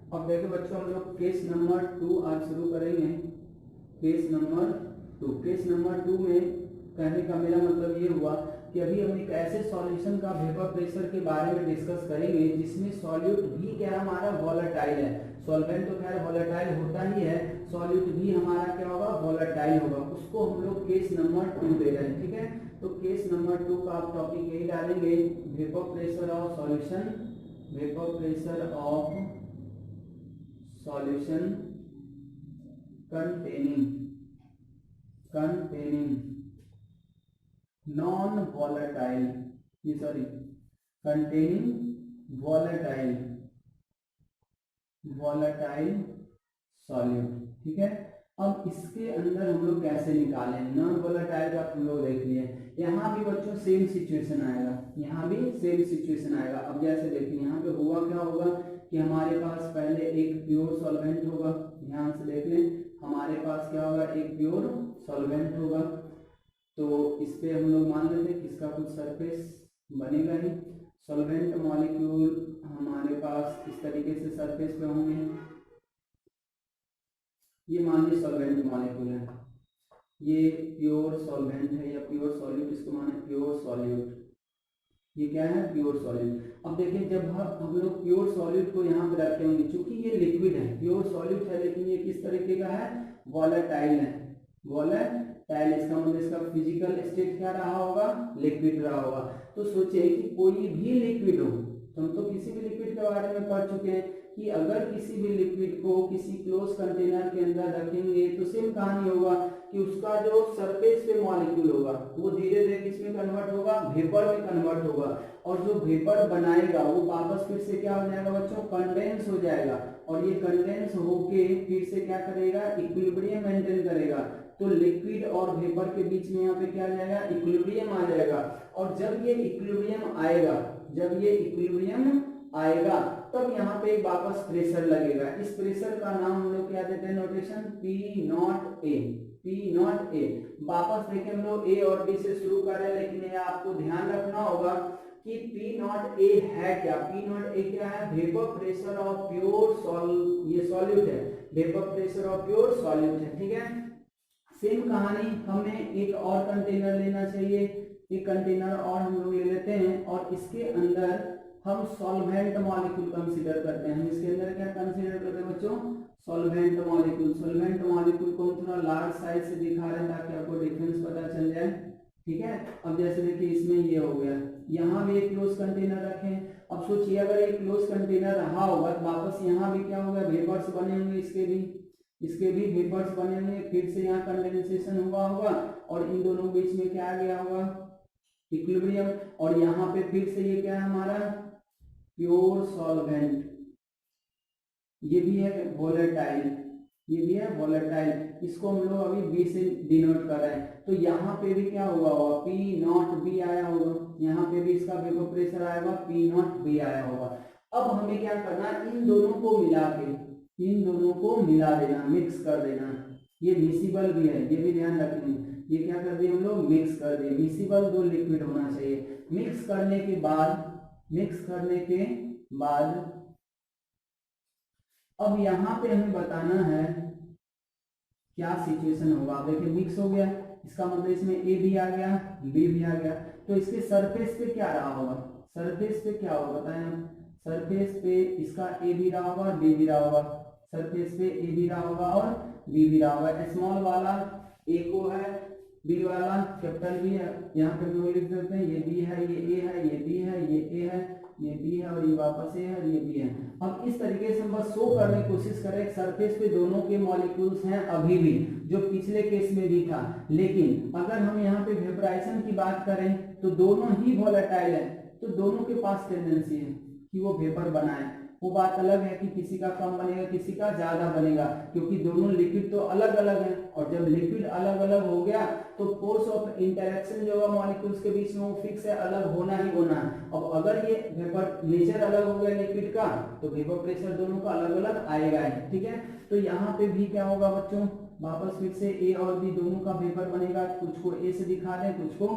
अब देखो बच्चों हम लोग केस नंबर 2 आज शुरू करेंगे। केस नंबर 2, केस नंबर 2 में कहने का मेरा मतलब ये हुआ कि अभी हम एक ऐसे सॉल्यूशन का वेपर प्रेशर के बारे में डिस्कस करेंगे जिसमें सॉल्यूट भी क्या हमारा वोलेटाइल है। सॉल्वेंट तो खैर वोलेटाइल होता ही है, सॉल्यूट भी हमारा क्या होगा, वोलेटाइल होगा। उसको हम लोग केस नंबर 2 दे रहे हैं, ठीक है। तो केस नंबर 2 का आप टॉपिक यही डालेंगे, vapour pressure of solution, vapour pressure of solution containing non volatile, ये सॉरी containing volatile solute, ठीक है। अब इसके अंदर हम लोग कैसे निकालें नॉन वोलेटाइल का, हम लोग देख लिए। यहाँ भी बच्चों सेम सिचुएशन आएगा, यहाँ भी सेम सिचुएशन आएगा। अब जैसे देखिए यहाँ पे हुआ क्या होगा कि हमारे पास पहले एक प्योर सॉल्वेंट होगा, ध्यान से देख लें, हमारे पास क्या होगा, एक प्योर सॉल्वेंट होगा। तो इस पे हम लोग मान लेते हैं किसका कुछ सरफेस बनेगा ही। सॉल्वेंट मॉलिक्यूल हमारे पास इस तरीके से सरफेस पे होंगे, ये मान लीजिए सॉल्वेंट मॉलिक्यूल है, ये प्योर सॉल्वेंट है या प्योर सॉल्यूट, इसको माने प्योर सॉल्यूट, ये क्या है, प्योर सॉल्यूट। अब देखिए जब हम लोग प्योर सॉल्यूट को यहाँ पे रखे होंगे, चूंकि ये लिक्विड है, प्योर सॉल्यूट है, लेकिन ये किस तरीके का है, वोलेटाइल है, वोलेटाइल। इसका मतलब इसका फिजिकल स्टेट क्या रहा होगा, लिक्विड रहा होगा। तो सोचिए कि कोई भी लिक्विड हो, तो हम तो किसी भी लिक्विड के बारे में पढ़ चुके हैं कि अगर किसी भी लिक्विड को किसी क्लोज कंटेनर के अंदर रखेंगे तो सेम कहानी होगा कि उसका जो सरफेस पे मॉलिक्यूल होगा वो धीरे धीरे किसमें कन्वर्ट होगा, वेपर में कन्वर्ट होगा। और जो वेपर बनाएगा वो वापस फिर से क्या हो जाएगा बच्चों, कंडेंस हो जाएगा। और ये कंडेंस होके फिर से क्या करेगा, इक्विलिब्रियम मेंटेन करेगा। तो लिक्विड और वेपर के बीच में यहाँ पे क्या आ जाएगा, इक्विलिब्रियम आ जाएगा। और जब ये इक्विलिब्रियम आएगा, जब ये इक्विलिब्रियम आएगा तब यहाँ पे वापस प्रेशर लगेगा। इस प्रेशर का नाम हम लोग क्या देते हैं, notation P not A, P not a. वापस देखिए हम लोग ए और बी से शुरू कर रहे हैं, लेकिन ये आपको ध्यान रखना होगा कि पी नॉट ए है क्या, पी नॉट ए क्या है, वेपर प्रेशर ऑफ प्योर ये सॉल्यूट है, vapour pressure of pure solute है, ठीक है। सेम कहानी हमें एक और कंटेनर लेना चाहिए, एक कंटेनर और हम लोग ले लेते हैं और इसके अंदर हम सॉल्वेंट मॉलिक्यूल कंसीडर करते हैं। हम इसके अंदर क्या कंसीडर करते हैं बच्चों, सॉल्वेंट मॉलिक्यूल। सॉल्वेंट मॉलिक्यूल को हम थोड़ा लार्ज साइज से दिखा रहे हैं ताकि आपको डिफरेंस पता चल जाए, ठीक है। अब जैसे देखिए इसमें ये हो गया, यहाँ भी एक क्लोज कंटेनर रखें। अब सोचिए अगर एक क्लोज कंटेनर रहा होगा तो वापस यहाँ भी क्या होगा, वेपर्स बने होंगे, इसके भी वेपर्स बने होंगे, फिर से यहाँ कंडेंसेशन हुआ होगा और इन दोनों बीच में क्या आ गया होगा, इक्विलिब्रियम। और यहाँ पे फिर से ये क्या है हमारा, प्योर सॉल्वेंट, ये भी है वोलेटाइल, ये भी है वोलेटाइल। इसको हम लोग अभी बी से डिनोट कर रहे हैं। तो यहाँ पे भी क्या हुआ होगा, पी नॉट बी आया होगा, यहाँ पे भी इसका वेपर प्रेशर आएगा, पी नॉट बी आया होगा। अब हमें क्या करना, इन दोनों को मिला के, इन दोनों को मिला देना, मिक्स कर देना। ये मिसिबल भी है, ये भी ध्यान रखना, ये क्या कर दिए हम लोग, मिक्स कर दिए। मिसिबल दो लिक्विड होना चाहिए। मिक्स करने के बाद अब यहाँ पे हमें बताना है क्या सिचुएशन होगा। आप देखिए मिक्स हो गया, इसका मतलब इसमें ए भी आ गया, बी भी आ गया। तो इसके सरफेस पे क्या रहा होगा, सरफेस पे क्या होगा बताएं आप, सरफेस पे इसका ए भी रहा होगा, बी भी रहा होगा, सरफेस पे ए भी रहा होगा और बी भी रहा होगा। स्मॉल वाला ए को है, बी वाला कैपिटल बी है, यहाँ पे हम लोग लिख देते हैं ये बी है, ये ए है, ये बी है, ये ए है, ये बी है और ये वापस ए है और ये बी है। अब इस तरीके से हम बस शो करने की कोशिश करें सरफेस पे दोनों के मॉलिक्यूल्स हैं अभी भी, जो पिछले केस में भी था। लेकिन अगर हम यहाँ पे वेपराइजेशन की बात करें तो दोनों ही वोलेटाइल है, तो दोनों के पास टेंडेंसी है कि वो वेपर बनाए। वो बात अलग है कि किसी का कम बनेगा, किसी का ज्यादा बनेगा, क्योंकि दोनों लिक्विड तो अलग अलग है। और जब लिक्विड अलग अलग हो गया तो फोर्स ऑफ इंटरेक्शन जो है मॉलिक्यूल्स के बीच में वो फिक्स है, अलग होना ही होना है। अब अगर ये वेपर नेचर अलग हो गया लिक्विड का तो वेपर प्रेशर दोनों का अलग अलग आएगा ही, ठीक है। तो यहाँ पे भी क्या होगा बच्चों, वापस फिर से ए और बी दोनों का वेपर बनेगा। कुछ को ए से दिखा रहे हैं, कुछ को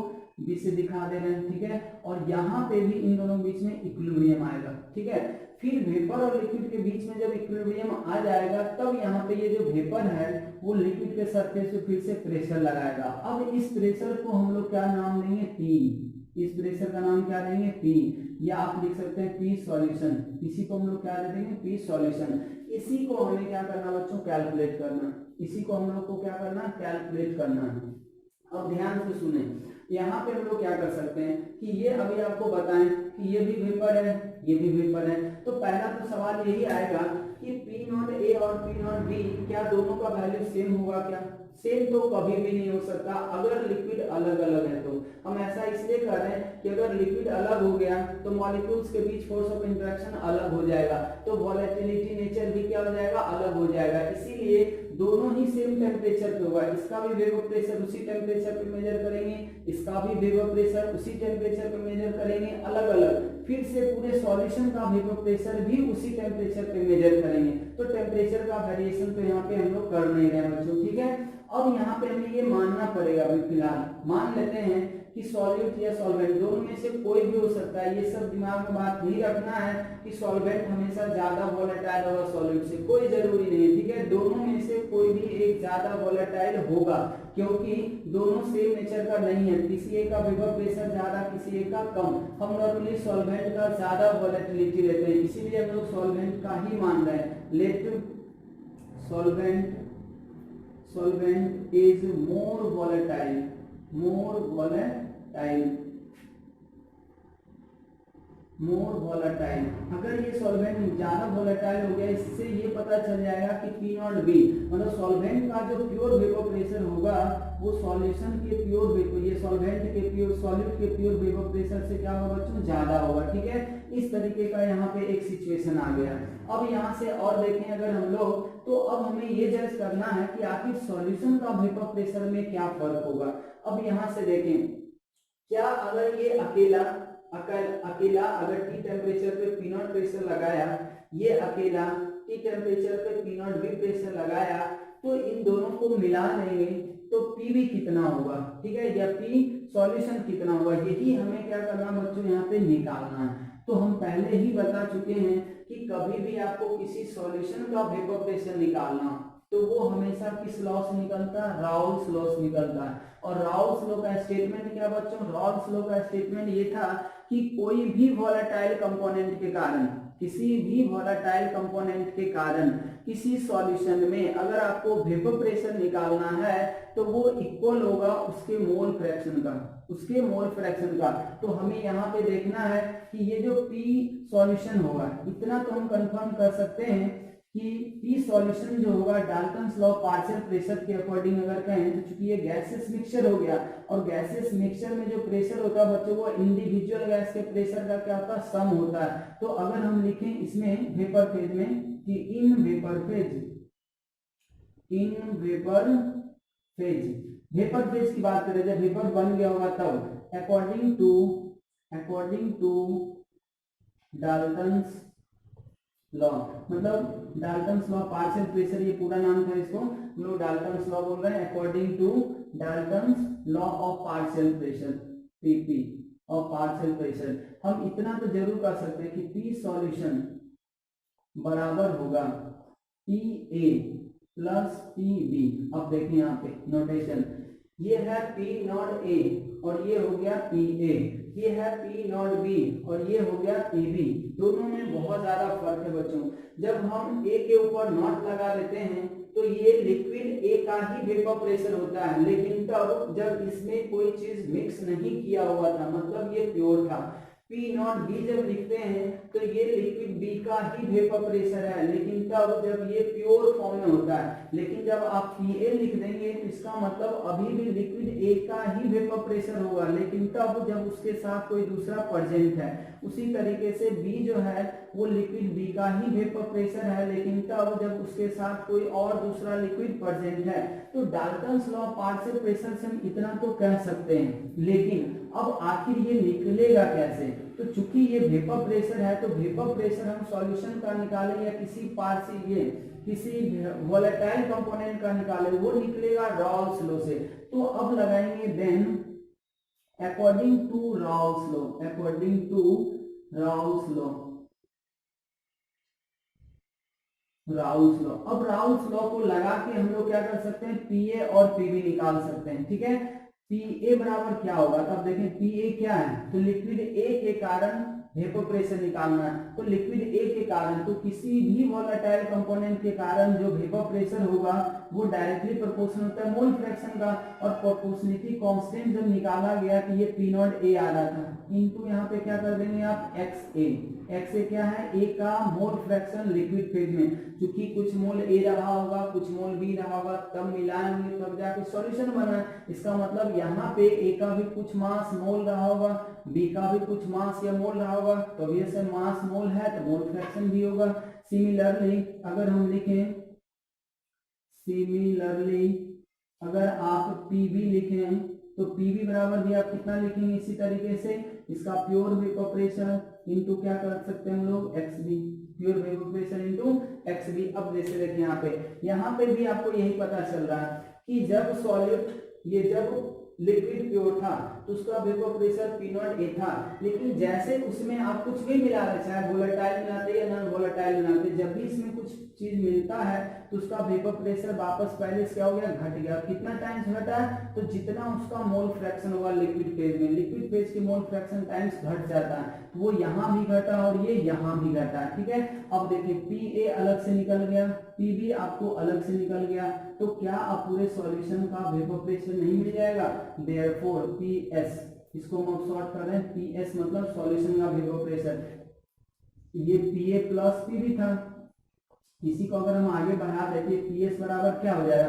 बी से दिखा दे रहे हैं, ठीक है। और यहाँ पे भी इन दोनों के बीच में इक्विलिब्रियम आएगा, ठीक है। फिर वेपर और लिक्विड के बीच में जब इक्विलिब्रियम आ जाएगा तब यहाँ पे ये जो वेपर है वो लिक्विड के सरफेस पे फिर से प्रेशर लगाएगा। अब इस प्रेशर को हम लोग क्या नाम देंगे, पी। इस प्रेशर का नाम क्या देंगे, पी, या आप लिख सकते हैं पी सॉल्यूशन। इसी को हम लोग क्या दे देंगे, पी सॉल्यूशन। इसी को हमें क्या करना बच्चों, कैलकुलेट करना। इसी को हम लोग को क्या करना, कैलकुलेट करना है। अब ध्यान से सुने, यहाँ पे हम लोग क्या कर सकते हैं कि ये अभी आपको बताएं कि ये भी वेपर है, ये भी वेपर है। तो पहला तो सवाल यही आएगा कि पी नॉट ए और पी नॉट बी क्या दोनों का वैल्यू सेम होगा क्या? सेम तो कभी भी नहीं हो सकता अगर लिक्विड अलग अलग है। तो हम ऐसा इसलिए कर रहे हैं कि अगर लिक्विड अलग हो गया तो मॉलिक्यूल्स के बीच फोर्स ऑफ इंटरेक्शन अलग हो जाएगा, तो वोलेटिलिटी नेचर भी क्या हो जाएगा, अलग हो जाएगा। इसीलिए दोनों ही सेम टेम्परेचर पे होगा। इसका भी वेपर प्रेशर उसी टेम्परेचर पे मेजर करेंगे, इसका भी वेपर प्रेशर उसी टेम्परेचर पे मेजर करेंगे, अलग अलग। फिर से पूरे सॉल्यूशन का वेपर प्रेशर भी उसी टेम्परेचर पे मेजर करेंगे। तो टेम्परेचर का वेरिएशन तो यहाँ पे हम लोग कर नहीं रहे बच्चों, ठीक है। अब यहाँ पे हमें ये मानना पड़ेगा, अभी फिलहाल मान लेते हैं कि सॉल्यूट या सॉल्वेंट दोनों में से कोई भी हो सकता है। ये सब दिमाग में बात नहीं रखना है कि सॉल्वेंट हमेशा ज्यादा वोलेटाइल होगा सॉल्यूट से, कोई जरूरी नहीं है, ठीक है। दोनों में से कोई भी एक ज्यादा वोलेटाइल होगा क्योंकि दोनों सेम नेचर का नहीं है। किसी एक का वेपर प्रेशर ज्यादा, किसी एक का कम। हम नॉर्मली सॉल्वेंट का ज्यादा वोलेटिलिटी लेते हैं, इसीलिए हम लोग सॉल्वेंट का ही मान रहे हैं। Let solvent is more volatile अगर ये सॉल्वेंट ज्यादा वोलेटाइल हो गया, इससे ये पता चल जाएगा कि पी नॉट बी मतलब सॉल्वेंट का जो प्योर वेपर प्रेशर होगा वो सॉल्यूशन के प्योर वेपर, ये सॉल्वेंट के प्योर सॉल्यूट के प्योर वेपर प्रेशर से क्या होगा बच्चों, ज्यादा होगा, ठीक है। इस तरीके का यहाँ पे एक सिचुएशन आ गया। अब यहाँ से और देखें अगर हम लोग, तो अब हमें ये जज करना है कि आखिर सॉल्यूशन का वेपर प्रेशर में क्या फर्क होगा। अब यहाँ से देखें, क्या अगर ये अकेला अगर टी टेम्परेचर पे पी नॉट प्रेशर लगाया, ये अकेला टी टेम्परेचर पे पी नॉट बी प्रेशर लगाया, तो इन दोनों को मिला लेंगे तो पी भी कितना होगा, ठीक है, या पी सॉल्यूशन कितना होगा, यही हमें क्या करना बच्चों यहाँ पे निकालना है। तो हम पहले ही बता चुके हैं कि कभी भी आपको किसी सॉल्यूशन का वेपर प्रेशर निकालना तो वो हमेशा किस लॉ से निकलता है, राउल्स लॉ से निकलता है। और राउल्स लॉ का स्टेटमेंट क्या बच्चों, राउल्स लॉ का स्टेटमेंट ये था कि कोई भी वोलेटाइल कंपोनेंट के कारण, किसी भी वोलेटाइल कंपोनेंट के कारण किसी सॉल्यूशन में अगर आपको वेपर प्रेशर निकालना है तो वो इक्वल होगा उसके मोल फ्रैक्शन का, तो हमें यहाँ पे देखना है कि ये जो P सॉल्यूशन होगा, इतना तो हम कंफर्म कर सकते हैं कि P सॉल्यूशन जो होगा डाल्टन्स लॉ पार्शियल प्रेशर के अकॉर्डिंग अगर कहें तो चूंकि ये गैसेस मिक्सचर हो गया और गैसेस मिक्सचर में जो प्रेशर होता है बच्चों वो इंडिविजुअल गैस के प्रेशर का क्या होता है, सम होता है। तो अगर हम लिखें इसमें वेपर फेज में कि इन वेपर फेज की बात करें, जब वेपर बन गया होगा तब अकॉर्डिंग टू डाल्टन्स लॉ, मतलब डाल्टन्स लॉ पार्शियल प्रेशर, ये पूरा नाम था, इसको हम लोग डाल्टन्स लॉ बोल रहे हैं। According to Dalton's law of partial pressure, PP of partial pressure, हम इतना तो जरूर कर सकते हैं कि पी सॉल्यूशन बराबर होगा P A plus P B. अब देखिए यहाँ पे नोटेशन, ये है पी नॉट ए और ये हो गया पी ए, ये है पी नॉट बी और ये हो गया पी बी। दोनों में बहुत ज्यादा फर्क है बच्चों। जब हम ए के ऊपर नॉट लगा देते हैं तो ये लिक्विड ए का ही वेपर प्रेशर होता है, लेकिन तब जब इसमें कोई चीज मिक्स नहीं किया हुआ था, मतलब ये प्योर था। पी नॉट बी जब लिखते हैं तो ये लिक्विड बी का ही वेपर प्रेशर है, लेकिन तब जब ये प्योर फॉर्म में होता है। लेकिन जब आप पी ए लिख देंगे तो इसका मतलब अभी भी लिक्विड ए का ही वेपर प्रेशर होगा, लेकिन तब जब उसके साथ कोई दूसरा प्रेजेंट है। उसी तरीके से बी जो है वो लिक्विड बी का ही वेपर प्रेशर है, लेकिन तब जब उसके साथ कोई और दूसरा लिक्विड प्रेजेंट है। तो डाल्टन्स लॉ पार्शियल प्रेशर से हम इतना तो कह सकते हैं, लेकिन अब आखिर ये निकलेगा कैसे? तो चूंकि ये वेपर प्रेशर है तो वेपर प्रेशर हम सॉल्यूशन का निकालें या किसी वोलेटाइल कंपोनेंट का निकालें, वो निकलेगा राउल्स लॉ से। तो अब लगाएंगे then according to Raoult's law, according to Raoult's law, Raoult's law. अब राउल्स लॉ को लगा के हम लोग क्या कर सकते हैं, पीए और पीबी निकाल सकते हैं। ठीक है, पीए बराबर क्या होगा, तब देखें पीए क्या है, तो लिक्विड ए के कारण वेपर प्रेशर निकालना है। तो लिक्विड ए के कारण, तो किसी भी वोलेटाइल कंपोनेंट के कारण जो वेपर प्रेशर होगा वो डायरेक्टली प्रोपोर्शनल होता है मोल फ्रैक्शन का। और प्रोपोर्शनलिटी कांस्टेंट जब निकाला गया कि ये पी नॉट ए आ रहा था, इनटू यहाँ पे क्या कर देंगे आप एक्स ए। एक्स ए क्या है, ए का मोल फ्रैक्शन लिक्विड फेज में, क्योंकि कुछ मोल ए रहा होगा कुछ मोल बी रहा होगा, तब मिलाए होंगे तब जाके सॉल्यूशन बना। इसका मतलब यहाँ पे ए का भी कुछ मास मोल रहा होगा, बी का भी कुछ मास या मोल रहा होगा, तो ऑब्वियस है मास मोल है तो मोल फ्रैक्शन भी होगा। सिमिलरली अगर हम लिखें, सिमिलरली अगर आप पीबी लिखें तो पीबी बराबर भी आप कितना लिखेंगे, इसी तरीके से इसका प्योर वेपर प्रेशर इनटू क्या कर सकते हैं हम लोग, XB, pure vapour pressure into XB. अब जैसे देखिए यहाँ पे भी आपको यही पता चल रहा है कि जब सॉल्यूट, ये जब लिक्विड प्योर था तो उसका vapour pressure P not a था, लेकिन जैसे उसमें आप कुछ भी मिला रहे, चाहे वोलेटाइल मिलाते या नॉन वोलेटाइल मिलाते, जब भी इसमें कुछ चीज मिलता है तो उसका वेपर प्रेशर वापस पहले से क्या हो गया, घट गया। कितना टाइम्स घटा है, तो जितना उसका मोल फ्रैक्शन होगा लिक्विड फेज में, लिक्विड फेज के मोल फ्रैक्शन टाइम्स घट जाता है, तो वो यहाँ भी घटा और ये यहाँ भी घटा है। ठीक है, अब देखिए पी ए अलग से निकल गया, पी बी आपको अलग से निकल गया, तो क्या अब पूरे सॉल्यूशन का वेपर प्रेशर नहीं मिल जाएगा, देयरफॉर पी एस, इसको हम शॉर्ट कर रहे हैं, पी एस मतलब सॉल्यूशन का वेपर प्रेशर, ये P A plus P B था, इसी को अगर हम आगे बढ़ा देते पी एस बराबर क्या हो जाएगा,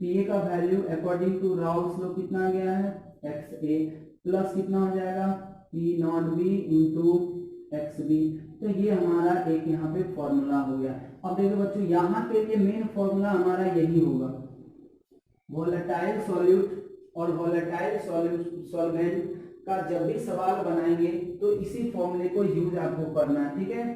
पी ए का value according to Raoult's law कितना आ गया है, एक्स ए प्लस कितना हो जाएगा, P not B into X B. तो ये हमारा एक यहाँ पे फॉर्मूला हो गया। अब देखो बच्चों यहाँ के लिए मेन फॉर्मूला हमारा यही होगा, वोलेटाइल सॉल्यूट और वोलेटाइल सॉल्वेंट का जब भी सवाल बनाएंगे तो इसी फॉर्मूले को यूज आपको करना है। ठीक है,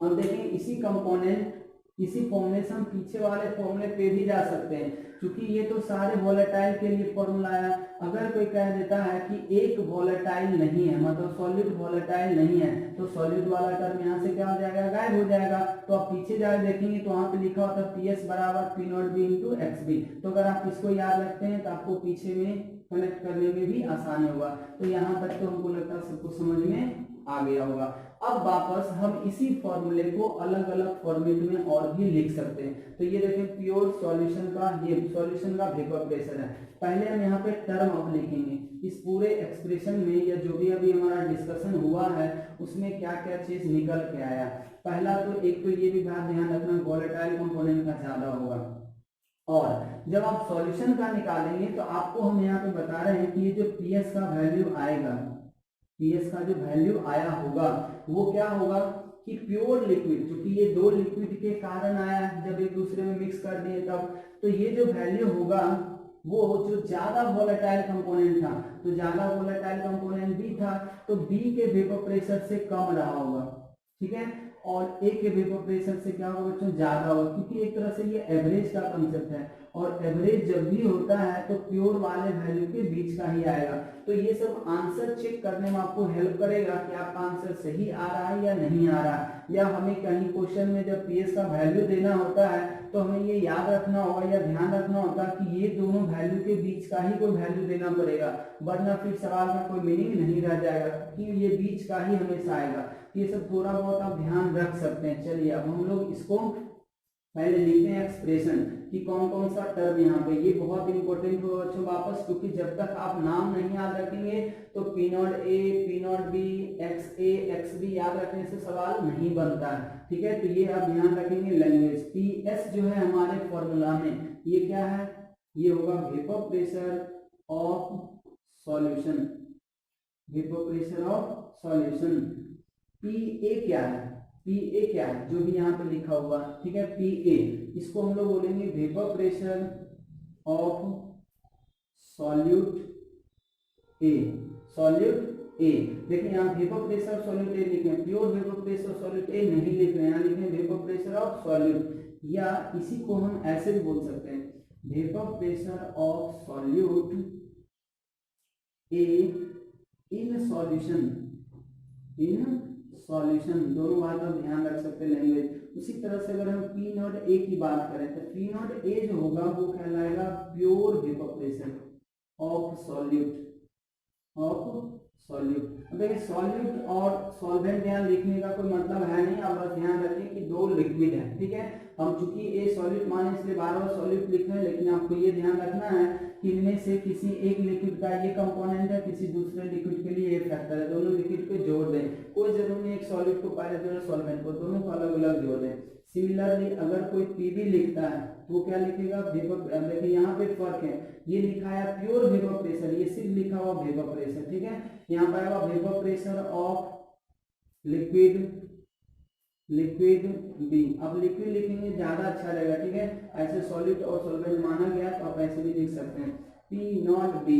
हम देखें इसी कंपोनेंट, इसी फॉर्मूले से हम पीछे वाले फॉर्मूले पे भी जा सकते हैं, क्योंकि ये तो सारे वोलेटाइल के लिए फॉर्मूला है। अगर कोई कह देता है कि एक वोलेटाइल नहीं है, मतलब सॉलिड वोलेटाइल नहीं है, तो सॉलिड वाला टर्म यहाँ से क्या हो जाएगा, गायब हो जाएगा। तो आप पीछे जाके देखेंगे तो वहां पे लिखा होता है पी एस बराबर P not B into X B. तो अगर आप इसको याद रखते हैं तो आपको पीछे में कनेक्ट करने में भी आसानी होगा। तो यहाँ तक तो हमको लगता है सबको समझ में आ गया होगा। अब वापस हम इसी फॉर्मूले को अलग अलग फॉर्मेट में और भी लिख सकते हैं। तो ये देखें प्योर सॉल्यूशन का, ये सॉल्यूशन का वेपर प्रेशर है। पहले हम यहाँ पे टर्म अब लिखेंगे, इस पूरे एक्सप्रेशन में या जो भी अभी हमारा डिस्कशन हुआ है उसमें क्या क्या चीज निकल के आया। पहला तो एक तो ये भी बात ध्यान रखना, वोलेटाइल कंपोनेंट का ज्यादा होगा। और जब आप सॉल्यूशन का निकालेंगे तो आपको हम यहाँ पे बता रहे हैं कि ये जो पीएस का वैल्यू आएगा, पीएस का जो वैल्यू आया होगा वो क्या होगा कि प्योर लिक्विड, क्योंकि ये दो लिक्विड के कारण आया जब एक दूसरे में मिक्स कर दिए तब, तो ये जो वैल्यू होगा वो जो ज्यादा वोलेटाइल कंपोनेंट था, तो ज्यादा वोलेटाइल कंपोनेंट बी था तो बी के वेपर प्रेशर से कम रहा होगा। ठीक है, और ए के वेपर प्रेशर से क्या होगा बच्चों, ज्यादा होगा, क्योंकि एक तरह से ये एवरेज का कंसेप्ट है, और एवरेज जब भी होता है तो प्योर वाले वैल्यू के बीच का ही आएगा। तो ये सब आंसर चेक करने में आपको हेल्प करेगा कि आपका आंसर सही आ रहा है या नहीं आ रहा है, या हमें कहीं क्वेश्चन में जब पीएस का वैल्यू देना होता है तो हमें ये याद रखना होगा या ध्यान रखना होगा कि ये दोनों वैल्यू के बीच का ही कोई वैल्यू देना पड़ेगा, वरना फिर सवाल में कोई मीनिंग नहीं रह जाएगा कि ये बीच का ही हमेशा आएगा। ये सब थोड़ा बहुत आप ध्यान रख सकते हैं। चलिए अब हम लोग इसको पहले लिखते हैं एक्सप्रेशन कि कौन कौन सा टर्म यहाँ पे, ये बहुत इंपॉर्टेंट होगा बच्चों वापस, क्योंकि जब तक आप नाम नहीं याद रखेंगे तो P not A, P not B, X A, X B याद रखने से सवाल नहीं बनता है। ठीक है, तो ये आप ध्यान रखेंगे। लैंग्वेज पी एस जो है हमारे फॉर्मूला में ये क्या है, ये होगा vapour pressure of solution, vapour pressure of solution. P A क्या है, पी ए क्या है जो भी यहाँ पे लिखा हुआ, ठीक है, पी ए, इसको हम लोग बोलेंगे vapour pressure of solute A, solute A. देखिए यहाँ वेपर प्रेशर सॉल्यूट ए लिखे हैं, pure vapour pressure solute A नहीं लिख रहे हैं, यहाँ लिखे हैं वेपर प्रेशर ऑफ सॉल्यूट, या इसी को हम ऐसे भी बोल सकते हैं vapour pressure of solute A in solution, in solution, दोनों बात आप ध्यान रख सकते हैं लैंग्वेज। उसी तरह से अगर हम पी नॉट ए की बात करें तो पी नॉट ए जो होगा वो कहलाएगा pure vapour pressure of solute, of solute. अब देखिए सॉल्यूट और सॉल्वेंट यहाँ लिखने का कोई मतलब है नहीं, आप बस ध्यान रखें कि दो लिक्विड है, ठीक है। हम चूंकि ए सॉल्यूट माने इसलिए बार बार सॉल्यूट लिख रहे हैं, लेकिन आपको ये ध्यान रखना है कि इनमें से किसी एक लिक्विड का ये कंपोनेंट है, किसी दूसरे लिक्विड के लिए ये फैक्टर है, दोनों लिक्विड को जोड़ दें। कोई जरूरी नहीं एक सॉल्यूट को पहले जोड़े सॉल्वेंट को, दोनों को अलग अलग जोड़ दें। सिमिलरली अगर कोई पीबी लिखता है तो वो क्या लिखेगा वेपर, देखिए यहाँ पे फर्क है, ये लिखा है प्योर वेपर प्रेशर, ये सिर्फ लिखा हुआ वेपर प्रेशर, ठीक है। यहाँ पर आएगा vapour pressure of liquid, liquid B. अब लिक्विड लिखेंगे ज्यादा अच्छा रहेगा, ठीक है। ऐसे सॉलिड और सॉल्वेंट माना गया तो आप ऐसे भी लिख सकते हैं P not be,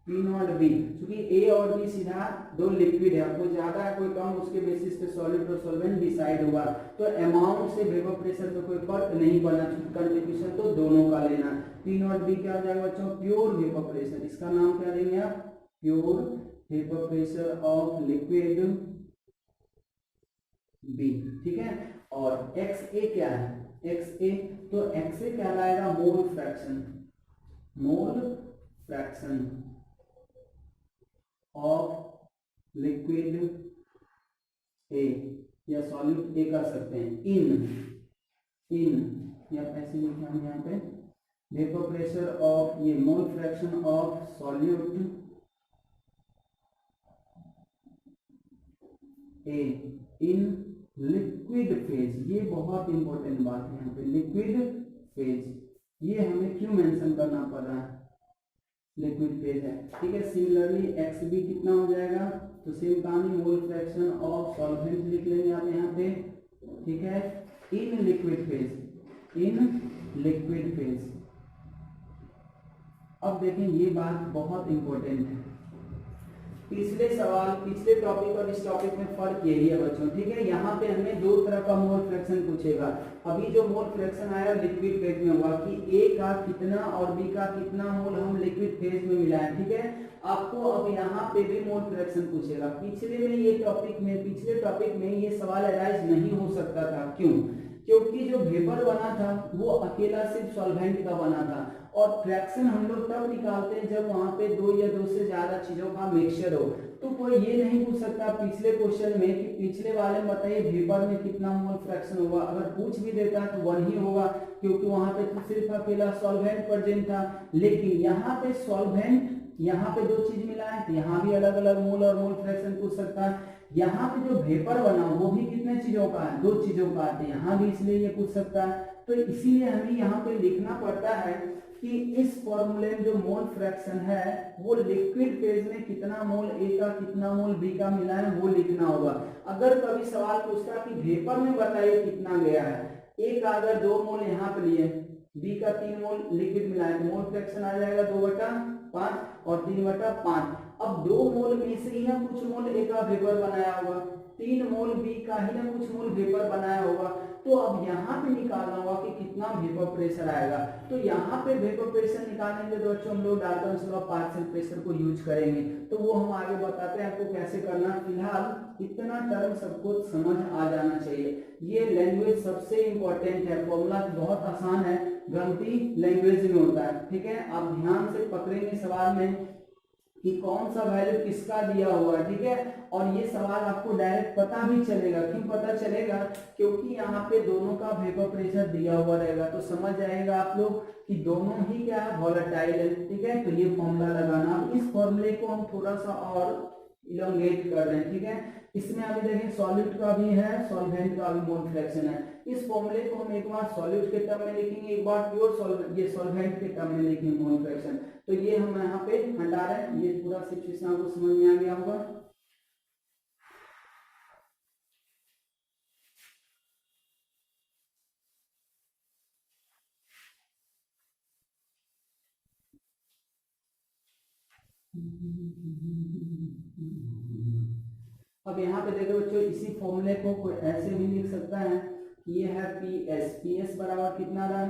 P not be. क्योंकि ए और बी सीधा दो लिक्विड है, कोई ज्यादा है कोई कम, उसके बेसिस पे सॉलिड और सॉल्वेंट डिसाइड होगा। तो अमाउंट से वेपर प्रेशर पे कोई फर्क नहीं पड़ना, कंट्रीब्यूशन तो दोनों का लेना। पी नॉट बी क्या हो जाएगा बच्चों, प्योर वेपर प्रेशर। इसका नाम क्या देंगे आप, pure vapour pressure of liquid B, ठीक है। और एक्स ए क्या है, एक्स ए, तो एक्स ए कहलाएगा mole fraction, mole fraction of liquid A, या सॉल्यूट ए कर सकते हैं इन, इन या ऐसे लिखे हम यहाँ पे वेपर प्रेशर ऑफ, ये मोल fraction of solute A in liquid phase. ये बहुत इंपॉर्टेंट बात है यहाँ पे, लिक्विड फेज, ये हमें क्यों मेंशन करना पड़ रहा है, लिक्विड फेज है, ठीक है। सिमिलरली एक्स बी कितना हो जाएगा, तो सेम कहानी मोल फ्रैक्शन ऑफ सॉल्वेंट लिख लेंगे आप यहाँ पे, ठीक है, इन लिक्विड फेज, इन लिक्विड फेज। अब देखें ये बात बहुत इंपॉर्टेंट है, पिछले सवाल, पिछले टॉपिक और इस टॉपिक में फर्क यही है बच्चों, ठीक है। यहाँ पे हमें दो तरह का मोल फ्रैक्शन पूछेगा। अभी जो मोल फ्रैक्शन आया लिक्विड फेज में हुआ कि ए का कितना और बी का कितना मोल हम लिक्विड फेज में मिलाएं, ठीक है। आपको अब यहाँ पे भी मोल फ्रैक्शन पूछेगा। पिछले में ये टॉपिक में, पिछले टॉपिक में ये सवाल अराइज नहीं हो सकता था, क्यों, क्योंकि जो वेपर बना था वो अकेला सिर्फ सॉल्वेंट का बना था, और फ्रैक्शन हम लोग तब निकालते हैं जब वहां पे दो या दो से ज्यादा चीजों का मिक्सचर हो। तो कोई ये नहीं पूछ सकता पिछले क्वेश्चन में कि पिछले वाले में बताइए वेपर में कितना मोल फ्रैक्शन होगा, अगर पूछ भी देता तो 1 ही होगा, क्योंकि वहां पे तो सिर्फ अकेला सॉल्वेंट प्रेजेंट था। लेकिन यहाँ पे सॉल्वेंट, यहाँ पे दो चीज मिला है तो यहाँ भी अलग अलग मोल और मोल फ्रैक्शन पूछ सकता है। यहाँ पे जो वेपर बना वो भी कितने चीजों का है, दो चीजों का है, यहाँ भी इसलिए ये पूछ सकता है। तो इसीलिए हमें यहाँ पे लिखना पड़ता है कि इस फॉर्मूले में जो मोल फ्रैक्शन है वो लिक्विड फेज में कितना मोल ए का कितना मोल बी का मिला है वो लिखना होगा। अगर कभी सवाल पूछता कि वेपर में बताइए कितना गया है, ए का अगर 2 मोल यहाँ पे लिए, बी का 3 मोल लिक्विड मिला है, तो मोल फ्रैक्शन आ जाएगा 2/5 और 3/5। अब 2 मोल में से ही ना कुछ मोल ए का वेपर बनाया होगा, 3 मोल बी का ही ना कुछ मोल वेपर बनाया होगा। तो अब यहाँ पे निकालना होगा कि कितना वेपर प्रेशर आएगा। तो यहाँ पे वेपर प्रेशर निकालने के लिए बच्चों हम लोग डाल्टन्स लॉ पार्शियल प्रेशर को यूज करेंगे, तो वो हम आगे बताते हैं आपको कैसे करना। फिलहाल इतना टर्म सबको समझ आ जाना चाहिए। ये लैंग्वेज सबसे इंपॉर्टेंट है, फॉर्मूला बहुत आसान है, गलती लैंग्वेज में होता है, ठीक है। आप ध्यान से पकड़ेंगे सवाल में कि कौन सा वैल्यू किसका दिया हुआ है, ठीक है। और ये सवाल आपको डायरेक्ट पता भी चलेगा, क्यों पता चलेगा, क्योंकि यहाँ पे दोनों का वेपर प्रेशर दिया हुआ रहेगा, तो समझ जाएगा आप लोग कि दोनों ही क्या है, वोलेटाइल है, ठीक है। तो ये फॉर्मूला लगाना, इस फॉर्मूले को हम थोड़ा सा और इलोंगेट कर रहे हैं, ठीक है। इसमें अभी देखें सॉलिड का भी है, सॉल्वेंट का भी मोल फ्रैक्शन है। इस फॉर्मूले को हम एक बार सॉलिड के टर्म में लिखेंगे, एक बार प्योर सॉल्वेंट, ये सॉल्वेंट के टर्म में लिखेंगे मोल फ्रैक्शन। तो ये हम यहाँ पे हटा रहे हैं, ये पूरा सिचुएशन आपको समझ में आ गया होगा। अब यहाँ पे देखो बच्चों, इसी फॉर्मूले को कोई ऐसे भी लिख सकता है कि ये है पी एस, पी एस बराबर कितना रहा,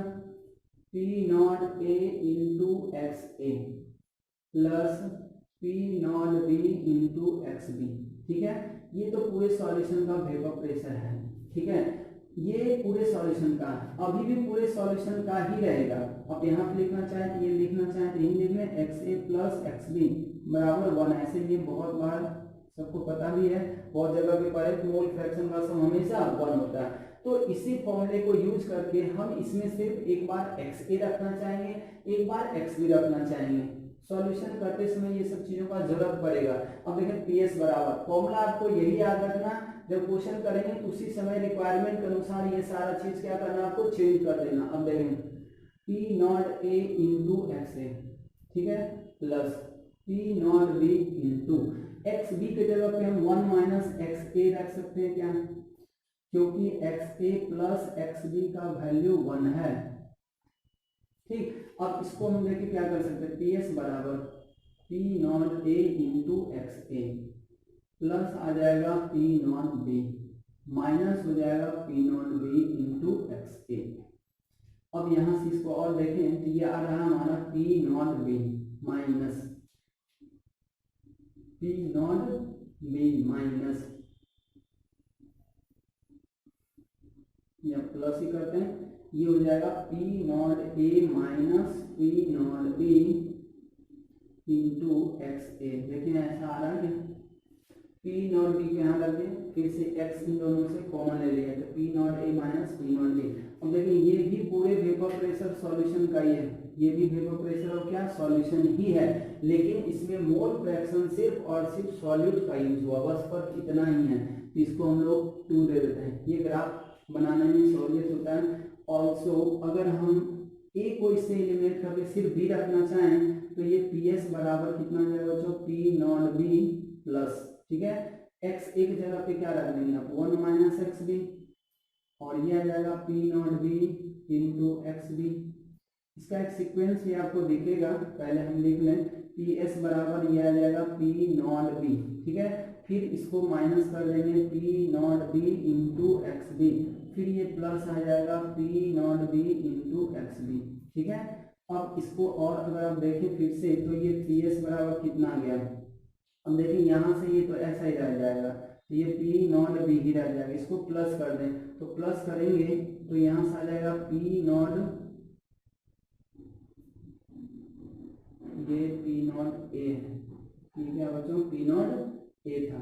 P not A into X A plus P not B into X B. ठीक है, ये तो पूरे सॉल्यूशन का वेपर प्रेशर है। ठीक है, ये पूरे सॉल्यूशन का अभी भी पूरे सॉल्यूशन का ही रहेगा। अब यहाँ पे लिखना चाहे तो ये लिखना चाहे तो यही लिख लें, x A plus x B बराबर 1। ऐसे ये बहुत बार सबको पता भी है, बहुत जगह पे पढ़े कि मोल फ्रैक्शन का सम हमेशा 1 होता है। तो इसी फॉर्मूले को यूज करके हम इसमें सिर्फ एक बार एक्स ए रखना चाहेंगे, एक बार एक्स बी रखना चाहेंगे। सॉल्यूशन करते समय ये सब चीजों का जरूरत पड़ेगा। अब देखें पी एस बराबर, फॉर्मूला आपको यही याद रखना, जब क्वेश्चन करेंगे तो उसी समय रिक्वायरमेंट के अनुसार ये सारा चीज क्या करना, आपको चेंज कर देना। अब देखें P not A into X A, ठीक है, plus P not B into X B के जगह पे हम 1 माइनस एक्स ए रख सकते हैं क्या, क्योंकि x A plus x B का वैल्यू 1 है। ठीक, अब इसको हम लेके क्या कर सकते हैं, पी एस बराबर P not A into X A plus आ जाएगा पी नॉट बी माइनस हो जाएगा P not B into X A. अब यहां से इसको और देखें तो ये आ रहा हमारा P not B minus P not B minus, या प्लस ही करते हैं, ये हो जाएगा P not A minus P not B into X A. देखिए ऐसा आ रहा है, पी नॉट बी के यहाँ रख दें, फिर से एक्स इन दोनों से कॉमन ले लिया तो P not A minus P not be. अब देखिए ये भी पूरे वेपर प्रेशर सॉल्यूशन का ही है, ये भी वेपर प्रेशर और क्या सॉल्यूशन ही है, लेकिन इसमें मोल फ्रैक्शन सिर्फ और सिर्फ सॉल्यूट का यूज हुआ, बस फर्क इतना ही है। तो इसको हम लोग 2 दे देते हैं, ये ग्राफ बनाने में सहूलियत होता है। ऑल्सो अगर हम ए को इससे एलिमिनेट करके सिर्फ बी रखना चाहें तो ये पी एस बराबर कितना हो जाएगा बच्चों, पी नॉट बी प्लस, ठीक है, एक्स एक जगह पे क्या रख देंगे आप 1 माइनस एक्स बी, और ये आ जाएगा P not B into X B. इसका एक सीक्वेंस ये आपको दिखेगा, पहले हम लिख लें पी एस बराबर ये आ जाएगा पी नॉट बी, ठीक है, फिर इसको माइनस कर देंगे P not B into X B, फिर ये प्लस आ जाएगा P not B into X B, ठीक है। अब इसको और अगर आप देखें फिर से तो ये पी एस बराबर कितना आ गया, अब देखिए यहाँ से ये तो ऐसा ही रह जाएगा, तो ये पी नॉट बी ही रह जाएगा, इसको प्लस कर दें तो प्लस करेंगे तो यहाँ से आ जाएगा पी नॉट, ये पी नॉट ए है, ठीक है बच्चों, पी नॉट ए था,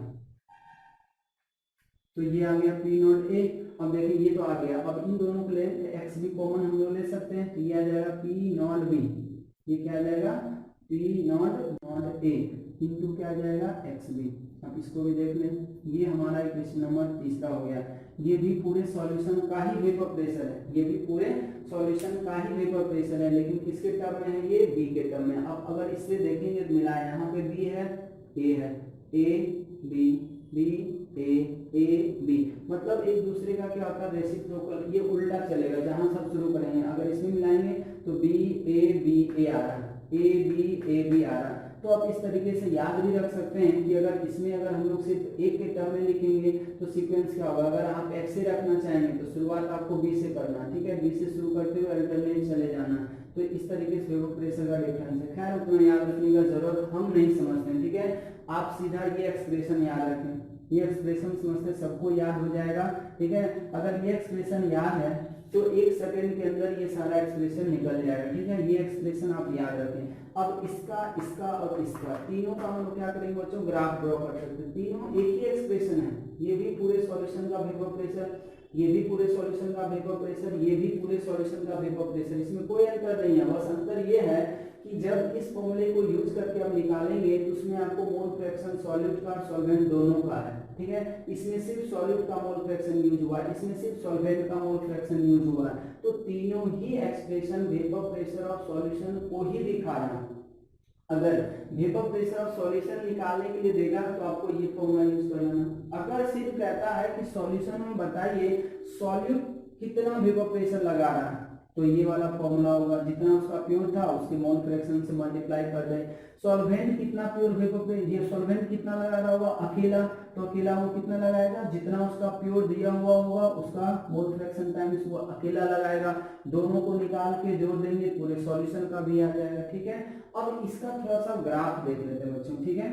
तो ये आ गया पी नॉट ए। अब देखिए ये तो आ गया, अब इन दोनों को ले एक्स भी कॉमन हम लोग ले सकते हैं, तो ये आ जाएगा पी नॉट बी, ये क्या आ जाएगा पी नॉट ए इंटू क्या आ जाएगा एक्स बी। अब इसको भी देख लें, ये हमारा इक्वेशन नंबर 3 हो गया। ये भी पूरे सॉल्यूशन का ही वेपर प्रेशर है, ये भी पूरे सॉल्यूशन का ही वेपर प्रेशर है, लेकिन किसके टर्म में है, ये बी के टर्म में। अब अगर इससे देखेंगे तो मिला है, यहाँ पे बी है, A B B A B, मतलब एक दूसरे का क्या होता है रेसिप्रोकल, ये उल्टा चलेगा, जहां सब शुरू करेंगे अगर इसमें मिलाएंगे तो बी ए आ रहा है, ए बी आ रहा है। तो आप इस तरीके से याद भी रख सकते हैं कि अगर इसमें अगर हम लोग सिर्फ एक के टर्म में लिखेंगे तो सीक्वेंस क्या होगा, अगर आप एक्स से रखना चाहेंगे तो शुरुआत आपको बी से करना, ठीक है, बी से शुरू करते हुए अल्टरनेट चले जाना, तो इस तरीके से वेपर प्रेशर का डिफरेंस है। खैर उतना याद रखने का जरूरत हम नहीं समझते हैं, ठीक है, आप सीधा ये एक्सप्रेशन याद रखें, ये एक्सप्रेशन समझते सबको याद हो जाएगा, ठीक है। अगर ये एक्सप्रेशन याद है तो 1 सेकंड के अंदर ये सारा एक्सप्रेशन निकल जाएगा, ठीक है, ये एक्सप्रेशन आप याद रखें। अब इसका और इसका तीनों का हम लोग क्या करेंगे बच्चों, ग्राफ ड्रॉ कर सकते हैं, तीनों एक ही एक्सप्रेशन है, ये भी पूरे सॉल्यूशन का वेपर प्रेशर, ये भी पूरे सॉल्यूशन का वेपर प्रेशर, ये भी पूरे सॉल्यूशन का वेपर प्रेशर, इसमें कोई अंतर नहीं है, बस अंतर ये है कि जब इस फॉर्मूले को यूज करके आप निकालेंगे तो उसमें आपको मोल फ्रैक्शन सॉल्यूट का सॉल्वेंट दोनों का है, ठीक है, इसमें सिर्फ सॉल्यूट का मोल फ्रैक्शन यूज हुआ है, इसमें सिर्फ सॉल्वेंट का मोल फ्रैक्शन यूज हुआ है, तो तीनों ही expression vapour pressure of solution को ही दिखा रहा है। अगर वेपर प्रेशर ऑफ सॉल्यूशन निकालने के लिए देगा तो आपको ये फॉर्मूला यूज कर लेना। अगर सिर्फ कहता है कि सॉल्यूशन में बताइए सॉल्यूट कितना वेपर प्रेशर लगा रहा है, तो ये वाला फॉर्मूला होगा, जितना उसका प्योर था उसके मोल फ्रैक्शन से मल्टीप्लाई कर दें। सॉल्वेंट कितना प्योर वेपर, ये सॉल्वेंट कितना लगा रहा होगा अकेला, तो अकेला वो कितना लगाएगा, जितना उसका प्योर दिया हुआ होगा उसका मोल फ्रैक्शन टाइम्स वो अकेला लगाएगा। दोनों को निकाल के जोड़ देंगे, पूरे सॉल्यूशन का भी आ जाएगा। ठीक है, अब इसका थोड़ा सा ग्राफ देख लेते हैं बच्चों। ठीक है,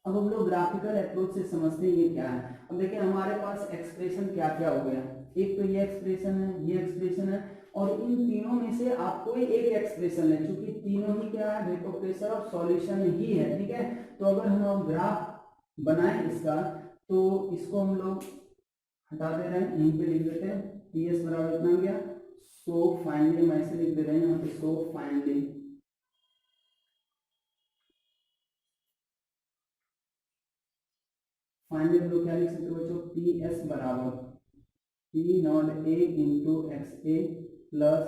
अब हम लोग ग्राफिकल अप्रोच से समझते हैं ये क्या है। अब देखिए हमारे पास एक्सप्रेशन क्या क्या हो गया, एक तो ये एक्सप्रेशन है, ये एक्सप्रेशन है, और इन तीनों में से आपको एक एक्सप्रेशन है, क्योंकि तीनों ही क्या है, वेपर प्रेशर और सॉल्यूशन ही है। ठीक है, तो अगर हम ग्राफ बनाएं इसका, तो इसको हम लोग हटा दे रहे हैं, यहीं पे लिख देते हैं पी एस बराबर इतना गया। सो फाइनली मैं ऐसे लिख दे रहे हैं यहाँ पे, सो फाइनली फाइनली हम लोग क्या लिख सकते हैं बच्चों, पी एस बराबर P not A into X A plus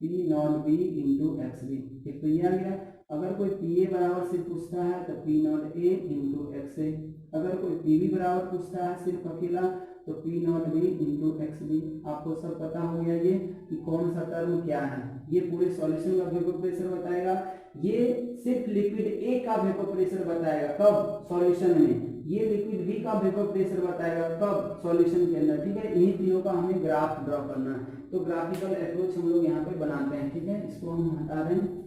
P not B into X B. एक तो ये आ गया। अगर कोई पी ए बराबर सिर्फ पूछता है तो P not A into X A, अगर कोई पी बी बराबर पूछता है सिर्फ अकेला तो P not B into X B. आपको सब पता हो गया ये कि कौन सा टर्म क्या है। ये पूरे सॉल्यूशन का वेपर प्रेशर बताएगा, ये सिर्फ लिक्विड ए का वेपर प्रेशर बताएगा कब, सॉल्यूशन में। ये लिक्विड बी का वेपर प्रेशर बताएगा कब, सॉल्यूशन के अंदर। ठीक है, इन्हीं तीनों का हमें ग्राफ ड्रॉ करना है। तो ग्राफिकल अप्रोच हम लोग यहाँ पे बनाते हैं। ठीक है, इसको हम हटा रहे हैं।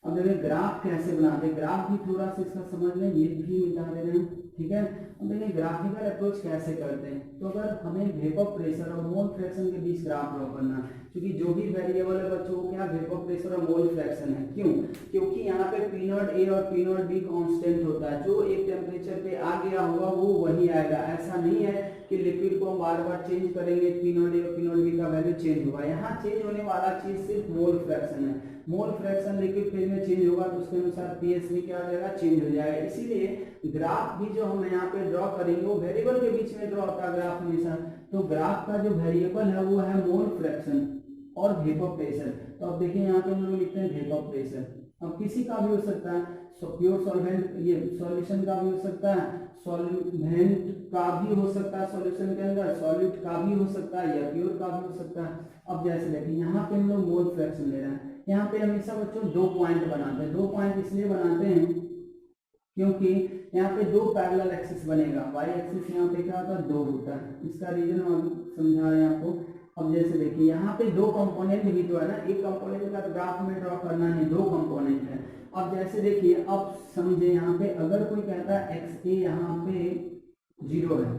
अब देखिए ग्राफ कैसे बनाते हैं, ग्राफ भी थोड़ा सा इसका समझ लें, ये भी मिटा दे रहे हैं। ठीक है, अब देखिए ग्राफिकल अप्रोच कैसे करते हैं। तो अगर हमें वेपर प्रेशर और मोल फ्रैक्शन के बीच ग्राफ ड्रॉ करना है, क्योंकि जो भी वेरिएबल है बच्चों को क्या, वेपर प्रेशर और मोल फ्रैक्शन है। क्यों, क्योंकि यहाँ पे पी नॉट ए और पी नॉट बी कांस्टेंट होता है, जो एक टेम्परेचर पे आ गया होगा वो वही आएगा। ऐसा नहीं है कि लिक्विड को हम बार बार चेंज करेंगे, पी नॉट ए और पी नॉट बी का वैल्यू चेंज होगा। यहाँ चेंज होने वाला चीज सिर्फ मोल फ्रैक्शन है। मोल फ्रैक्शन लिक्विड फेज में चेंज होगा तो उसके अनुसार पीएस भी क्या हो जाएगा, चेंज हो जाएगा। इसीलिए ग्राफ भी जो हम यहाँ पे ड्रॉ करेंगे वो वेरिएबल के बीच में ड्रॉ होता है ग्राफ हमेशा। तो ग्राफ का जो वेरिएबल है वो है मोल फ्रैक्शन और वेपर प्रेशर। तो अब देखिए यहाँ पे हम लोग लिखते हैं वेपर प्रेशर। अब किसी का भी हो सकता है, प्योर सॉल्वेंट, ये सॉल्यूशन का भी हो सकता है, सॉल्वेंट का भी हो सकता है सॉल्यूशन के अंदर, सॉल्यूट का भी हो सकता है, या प्योर का भी हो सकता है। अब जैसे देखिए यहाँ पे हम लोग मोल फ्रैक्शन ले रहे हैं। यहाँ पे हमेशा बच्चों 2 पॉइंट बनाते हैं। 2 पॉइंट इसलिए बनाते हैं क्योंकि यहाँ पे 2 पैरेलल एक्सिस बनेगा। वाई एक्सिस यहाँ पे क्या होता है, 2 होता है। इसका रीजन हम समझा रहे हैं आपको। अब जैसे देखिए यहाँ पे 2 कंपोनेंट भी तो है ना, एक कंपोनेंट का ग्राफ में ड्रॉ करना नहीं, 2 कंपोनेंट है। अब जैसे देखिए, अब समझे यहाँ पे अगर कोई कहता है एक्स ए यहाँ पे 0 है,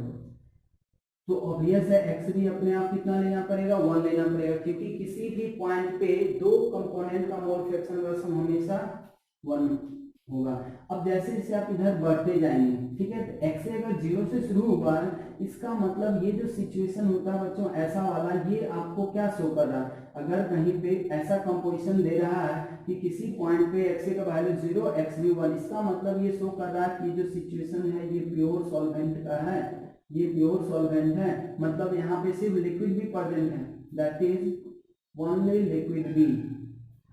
तो ऑब्वियस है एक्स भी अपने आप कितना लेना पड़ेगा, 1 लेना पड़ेगा, क्योंकि किसी भी पॉइंट पे 2 कंपोनेंट का मोल फ्रैक्शन रेशो हमेशा 1 होगा। अब जैसे जैसे आप इधर बढ़ते जाएंगे, ठीक है, तो एक्स अगर 0 से शुरू हुआ है, इसका मतलब ये जो सिचुएशन होता है बच्चों ऐसा वाला, ये आपको क्या शो कर रहा है, अगर कहीं पे ऐसा कंपोजिशन दे रहा है कि किसी पॉइंट पे एक्स का वैल्यू 0 एक्स भी 1, इसका मतलब ये शो कर रहा है कि जो सिचुएशन है ये प्योर सॉल्वेंट का है, ये प्योर सॉल्वेंट है। मतलब यहाँ पे सिर्फ लिक्विड भी प्रेजेंट है, that is only liquid B,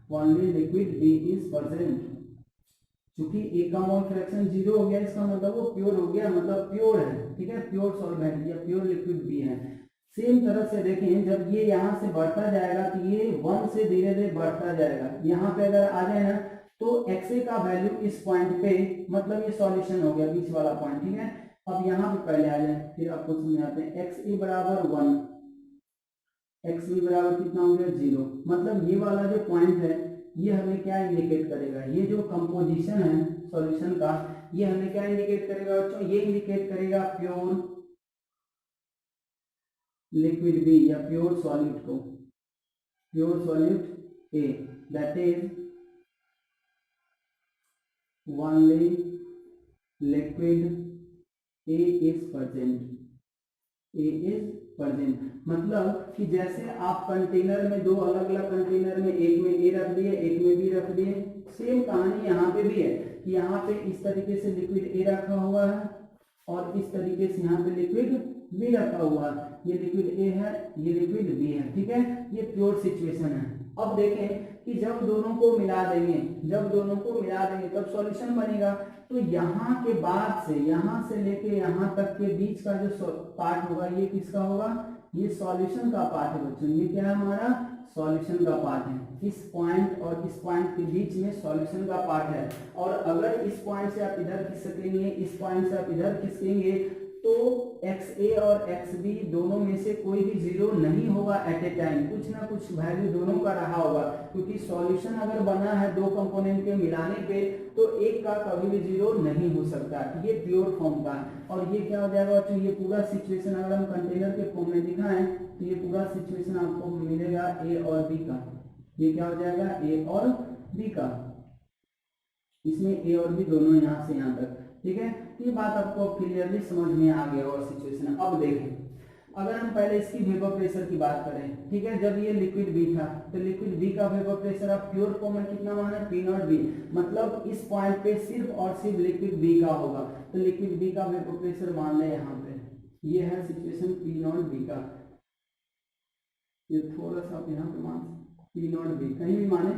only liquid B is present. क्योंकि ए का मोल फ्रैक्शन 0 हो गया, इसका मतलब वो प्योर हो गया, मतलब प्योर है। ठीक है, प्योर सॉल्वेंट या प्योर लिक्विड भी है। सेम तरह से देखें, जब ये यहाँ से बढ़ता जाएगा तो ये 1 से धीरे धीरे बढ़ता जाएगा। यहाँ पे अगर आ जाए ना तो एक्स का वैल्यू इस पॉइंट पे, मतलब ये सॉल्यूशन हो गया बीच वाला पॉइंट। ठीक है, अब यहाँ पे पहले आ जाए फिर आपको समझाते हैं। एक्स ए बराबर 1, एक्स बी बराबर कितना हो गया 0। मतलब ये वाला जो पॉइंट है ये हमें क्या इंडिकेट करेगा, ये जो कंपोजिशन है सॉल्यूशन का, ये हमें क्या इंडिकेट करेगा बच्चों, ये इंडिकेट करेगा प्योर लिक्विड बी या प्योर सॉल्यूट को, pure solute A, that is only liquid A is present, A is present. मतलब कि जैसे आप कंटेनर में 2 अलग अलग कंटेनर में, एक में ए रख दिए एक में बी रख दिए, सेम कहानी यहाँ पे भी है कि यहाँ पे इस तरीके से लिक्विड ए रखा हुआ है और इस तरीके से यहाँ पे लिक्विड बी रखा हुआ है। ये लिक्विड ए है, ये लिक्विड बी है। ठीक है, ये प्योर सिचुएशन है। अब देखें कि जब दोनों को मिला देंगे, जब दोनों को मिला देंगे तब सॉल्यूशन बनेगा। तो यहाँ के बाद से, यहाँ से लेके यहाँ तक के बीच का जो पार्ट होगा ये किसका होगा, ये सॉल्यूशन का पार्ट है बच्चों, ये क्या है हमारा सॉल्यूशन का पार्ट है। इस पॉइंट और इस पॉइंट के बीच में सॉल्यूशन का पार्ट है, और अगर इस पॉइंट से आप इधर खिसकेंगे, इस पॉइंट से आप इधर खिसकेंगे, तो XA और XB दोनों में से कोई भी जीरो नहीं होगा एट ए टाइम, कुछ ना कुछ वैल्यू दोनों का रहा होगा, क्योंकि सॉल्यूशन अगर बना है दो कंपोनेंट के मिलाने पे तो एक का कभी भी जीरो नहीं हो सकता, ये प्योर फॉर्म का है। और ये क्या हो जाएगा बच्चों, ये पूरा सिचुएशन अगर हम कंटेनर के फॉर्म में दिखाएं तो ये पूरा सिचुएशन आपको मिलेगा A और B का, ये क्या हो जाएगा A और B का, इसमें A और B दोनों यहाँ से यहाँ तक, ठीक है। ये बात आपको क्लियरली समझ में आ गया और सिचुएशन। अब देखें, अगर हम पहले इसकी वेपर प्रेशर की बात करें, ठीक है, जब ये लिक्विड B था तो लिक्विड B का वेपर प्रेशर आप प्योर फॉर्म में कितना माना है P0B, मतलब इस पॉइंट पे सिर्फ और सिर्फ लिक्विड B का होगा, तो लिक्विड B का वेपर प्रेशर मान लें यहाँ पे, ये है सिचुएशन P0B का, ये थोड़ा सा आप यहाँ पे मान P0B कहीं भी माने,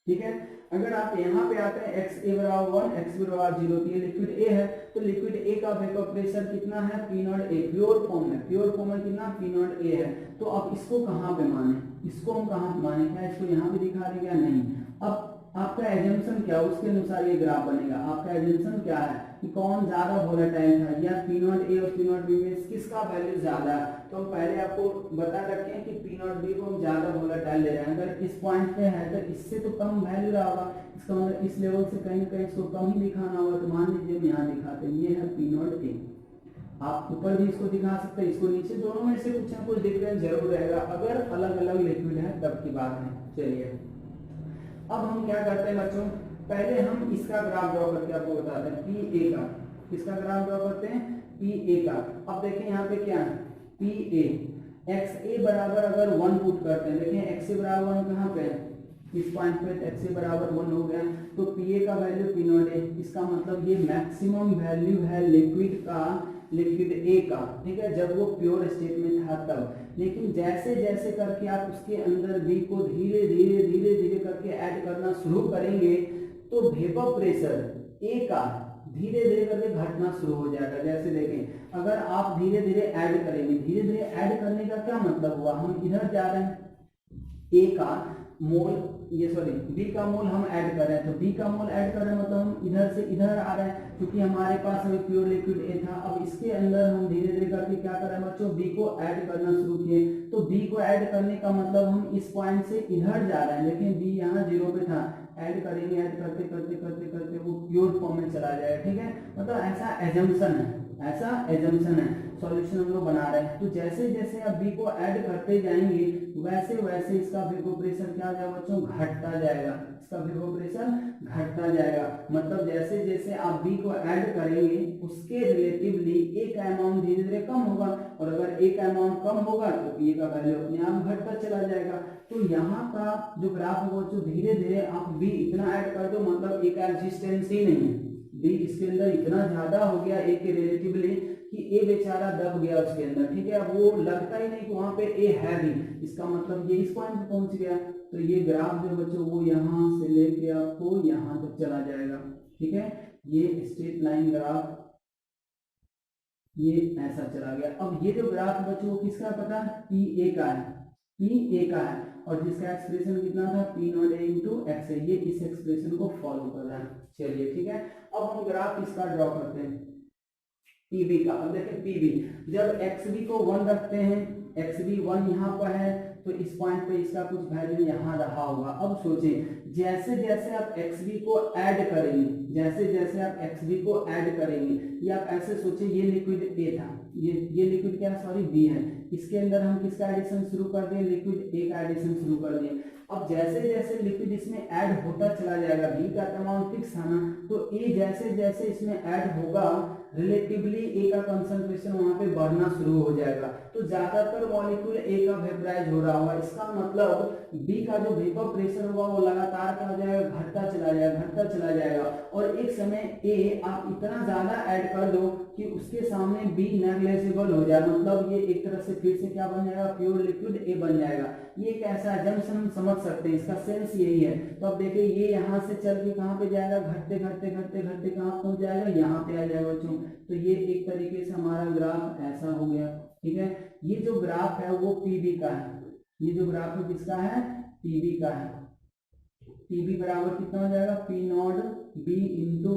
ठीक है। अगर आप यहाँ पे आते हैं XA बराबर 1, XB बराबर 0, तो ये लिक्विड A है, तो लिक्विड A का वेपर प्रेशर कितना है P0A, प्योर फॉर्म में, प्योर फॉर्म में कितना P0A है। तो अब इसको कहाँ पे माने, इसको हम कहाँ पे माने, क्या इसको यहाँ पे दिखा रहे क्या, नहीं। अब आपका एजम्पशन क्या है, उसके अनुसार ये ग्राफ बनेगा। आपका एजम्पशन क्या है कि कौन ज्यादा वोलेटाइल था, या P0A और P0B में किसका वैल्यू ज्यादा है। तो हम पहले आपको बता रखे हैं कि P0B को हम ज्यादा वोलेटाइल ले रहे हैं, अगर इस पॉइंट पे है तो इससे तो कम वैल्यू रहा होगा, इसका मतलब इस लेवल से कहीं ना कहीं इसको कम ही दिखाना होगा। तो मान लीजिए हम यहाँ दिखाते हैं, ये है P0A, आप ऊपर भी इसको दिखा सकते हैं, इसको नीचे, दोनों में से कुछ ना कुछ डिफरेंस जरूर रहेगा, अगर अलग अलग लिक्विड है तब की बात है। चलिए अब हम क्या करते हैं बच्चों, पहले हम इसका ग्राफ ड्रॉ करके आपको बताते हैं, PA का, किसका ग्राफ ड्रॉ करते हैं PA का। अब देखिए यहाँ पे क्या है PA, XA बराबर अगर 1 पुट करते हैं, देखिए XA बराबर 1 कहाँ पे है, इस पॉइंट पे XA बराबर 1 हो गया, तो PA का वैल्यू P0A, इसका मतलब ये मैक्सिमम वैल्यू है लिक्विड का, लिक्विड A का, ठीक है, जब वो प्योर स्टेट में था तब। लेकिन जैसे जैसे करके आप उसके अंदर B को धीरे धीरे धीरे धीरे करके ऐड करना शुरू करेंगे, तो वेपर प्रेशर A का धीरे धीरे करके घटना शुरू हो जाएगा। जैसे देखें, अगर आप धीरे धीरे ऐड करेंगे, धीरे धीरे ऐड करने का क्या मतलब हुआ, हम इधर जा रहे हैं, A का मोल, ये सॉरी B का मोल हम ऐड कर रहे हैं, तो B का मोल ऐड कर रहे हैं मतलब हम इधर से इधर आ रहे हैं, क्योंकि हमारे पास अभी प्योर लिक्विड A था। अब इसके अंदर हम धीरे धीरे करके क्या कर रहे हैं बच्चों, B को ऐड करना शुरू किए, तो B को ऐड करने का मतलब हम इस पॉइंट से इधर जा रहे हैं, लेकिन B यहाँ 0 पे था, ऐड करेंगे, ऐड करते करते करते करते वो प्योर फॉर्म में चला जाएगा, ठीक है। मतलब ऐसा एजम्पशन है, ऐसा एजम्पशन है, सॉल्यूशन हम लोग बना रहे हैं। तो जैसे जैसे आप B को ऐड करते जाएंगे वैसे वैसे इसका वेपर प्रेशर क्या हो जाएगा बच्चों, घटता जाएगा, इसका वेपर प्रेशर घटता जाएगा। मतलब जैसे जैसे आप B को ऐड करेंगे उसके रिलेटिवली A का अमाउंट धीरे धीरे कम होगा, और अगर A का अमाउंट कम होगा तो A का वैल्यू अपने आप घटता चला जाएगा। तो यहाँ का जो ग्राफ होगा जो धीरे धीरे आप B इतना ऐड कर दो, मतलब A का एग्जिस्टेंस ही नहीं है, B इसके अंदर इतना ज्यादा हो गया A के रिलेटिवली कि A बेचारा दब गया उसके अंदर, ठीक है। अब वो लगता ही नहीं कि वहां पे A है भी, इसका मतलब ये इस पॉइंट पे पहुंच गया। तो ये ग्राफ जो बच्चों वो यहाँ से लेके आपको यहाँ तक चला जाएगा, ठीक है। ये स्ट्रेट लाइन ग्राफ ये ऐसा चला गया। अब ये जो ग्राफ बच्चों किसका पता है, PA का है, PA का है, और जिसका एक्सप्रेशन कितना था P0A इंटू XA, ये इस एक्सप्रेशन को फॉलो कर रहा है। चलिए ठीक है, अब हम ग्राफ इसका ड्रॉ करते हैं PB का। अब देखिए PB, जब XB को 1 रखते हैं, XB 1 यहाँ पर है, तो इस पॉइंट पे इसका कुछ वैल्यू यहाँ रहा होगा। अब सोचें जैसे जैसे आप XB को ऐड करेंगे, जैसे जैसे आप XB को ऐड करेंगे, या आप ऐसे सोचिए ये लिक्विड A था, ये लिक्विड क्या सॉरी B है, इसके अंदर हम किसका एडिशन शुरू कर दें, लिक्विड A का एडिशन शुरू कर दें। अब जैसे जैसे लिक्विड इसमें ऐड होता चला जाएगा, B का अमाउंट फिक्स था ना, तो A जैसे जैसे इसमें ऐड होगा रिलेटिवली A का कंसंट्रेशन वहां पे बढ़ना शुरू हो जाएगा। तो ज्यादातर मॉलिक्यूल A का वेपराइज हो रहा होगा, इसका मतलब B का जो वेपर प्रेशर होगा वो लगातार क्या हो जाएगा, घटता चला जाएगा, घटता चला जाएगा। और एक समय A आप इतना ज्यादा ऐड कर दो कि उसके सामने बी नेग्लिजिबल हो जाए, मतलब ये एक तरह से फिर से क्या बन जाएगा, प्योर लिक्विड ए बन जाएगा। ये एक ऐसा जंक्शन हम समझ सकते हैं, इसका सेंस यही है। तो अब देखिए ये यहाँ से चल के कहाँ पे जाएगा, घटते घटते घटते घटते कहाँ पहुंच जाएगा, यहाँ पे आ जाएगा बच्चों। तो ये एक तरीके से हमारा ग्राफ ऐसा हो गया, ठीक है। ये जो ग्राफ है वो पीबी का है, ये जो ग्राफ है किसका है, पीबी का है। पीबी बराबर कितना हो जाएगा, P not B into